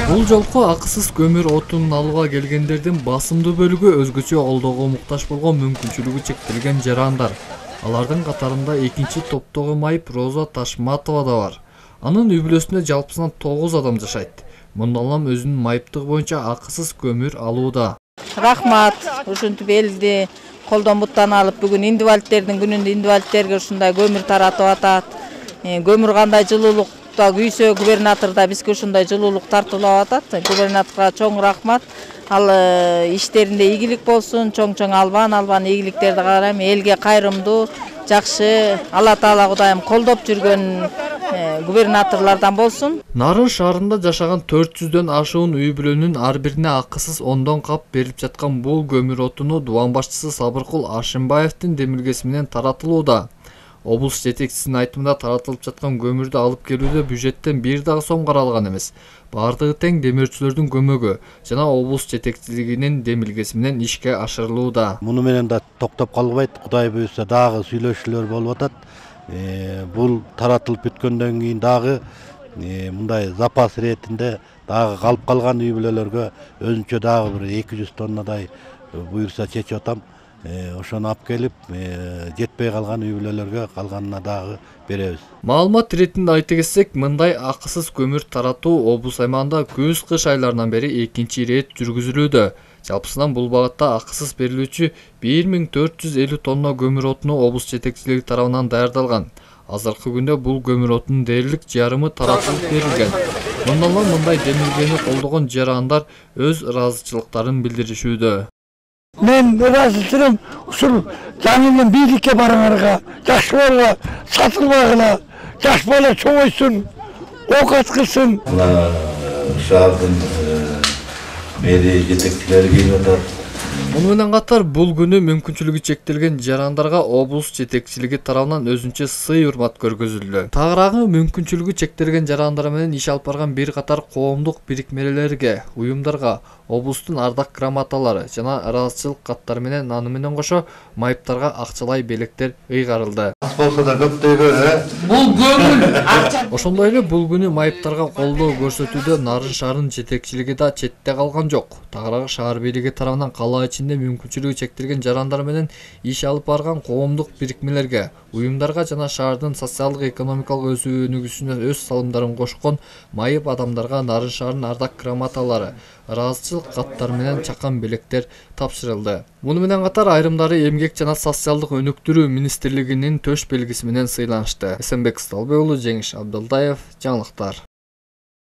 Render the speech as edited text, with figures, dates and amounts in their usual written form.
Бул жолку акысыз көмүр отунун алууга келгендердин басымдуу бөлүгү өзгөчө колдоого муктаж болгон мүмкүнчүлүгү чектелген жарандар. Алардын катарында экинчи топтогу майып Роза Ташматова да бар. Анын үй бүлөсүндө жалпысынан 9 адам жашайт. Мундалам өзүнүн майыптыгы боюнча акысыз көмүр алууда. Рахмат, ушинтип элди колдон-буттан алып бүгүн индивалидтердин күнүндө индивалидтерге ушундай көмүр таратып атат. Көмүр кандай жылуулукта күйсө губернаторда бизге ушундай жылуулук тартуулап атат. Губернаторго чоң рахмат. Ал иштеринде ийгилик болсун, чоң албан ийгиликтерди карайм, элге кайрымдуу, жакшы, Алла Таала Кудайым колдоп жүргөн губернаторлордон болсун. Нарын шаарында жашаган 400дөн ашуун үй бүлөнүн ар бирине акысыз 10 кап берилип жаткан бул көмүр отуну дубан башчысы Сабыркул Ашимбаевдин демилгеси менен таратылууда. Облус жетекчисинин айтымында таратылып жаткан көмүрдү алып келүүдө бюджеттен бир дагы сом каралган эмес. Бардыгы тең демөөрчүлөрдүн көмөгү жана облус жетекчилигинин демилгеси менен ишке ашырылууда. Муну менен да токтоп калбайт, Кудай буйрса дагы сүйлөшүүлөр болуп атат. Бул таратылып бүткөндөн кийин дагы мындай запас иретинде дагы калып калган үй бүлөлөргө өзүнчө дагы бир 200 тоннадай буйрса чечип атам. Ошону алып келип, жетпей калган үй бүлөлөргө калганына дагы беребиз. Маалымат иретинде айта кетсек, мындай акысыз көмүр таратуу облус аймагында күз-кыш айларынан бери экинчи ирет жүргүзүлүүдө. Жалпысынан бул багытта акысыз берилүүчү 1450 тонна көмүр отуну облус жетекчилиги тарабынан даярдалган. Азыркы күндө бул көмүр отунун дээрлик жарымы таратылып берилген. Мындай демилгени колдогон жарандар өз ыраазычылыктарын билдиришүүдө. Мен ыраазычылыгым ушул жаңылын бийликке бараңарга, жаш балага сатылбагыла, жаш бала чоңойсун, оокат кылсын. Шаардын мэрия жетекчилери келип атат. Муну менен катар бул күнү мүмкүнчүлүгү чектелген жарандарга облус жетекчилиги тарабынан өзүнчө сый-урмат көргөзүлдү. Тагыраагы мүмкүнчүлүгү чектелген жарандар менен иш алып барган бир катар коомдук бирикмелерге, уюмдарга облустун ардак грамоталары жана ыраазычылык каттары менен аны менен кошо майыптарга акчалай белектер ыйгарылды. Болсо да көптөгө Бул көмүр акча. Ошондой эле бул күнү майыптарга колдоо көрсөтүүдө Нарын шаарынын жетекчилиги да четте калган жок. Тагыраагы шаар бийлиги тарабынан кала ичинде мүмкүнчүлүгү чектелген жарандар менен иш алып барган коомдук бирикмелерге, уюмдарга жана шаардын социалдык экономикалык өсүү өнүгүүсүнө өз салымдарын кошкон майып адамдарга Нарын шаарынын ардак грамоталары, ыраазычылык каттары менен чакан белектер тапшырылды. Муну менен катар айрымдары эмгек жана социалдык өнүктүрүү министрлигинин төш белгиси менен сыйланышты. Эсенбек Сталбек уулу, Жеңиш Абдылдаев, жаңылыктар.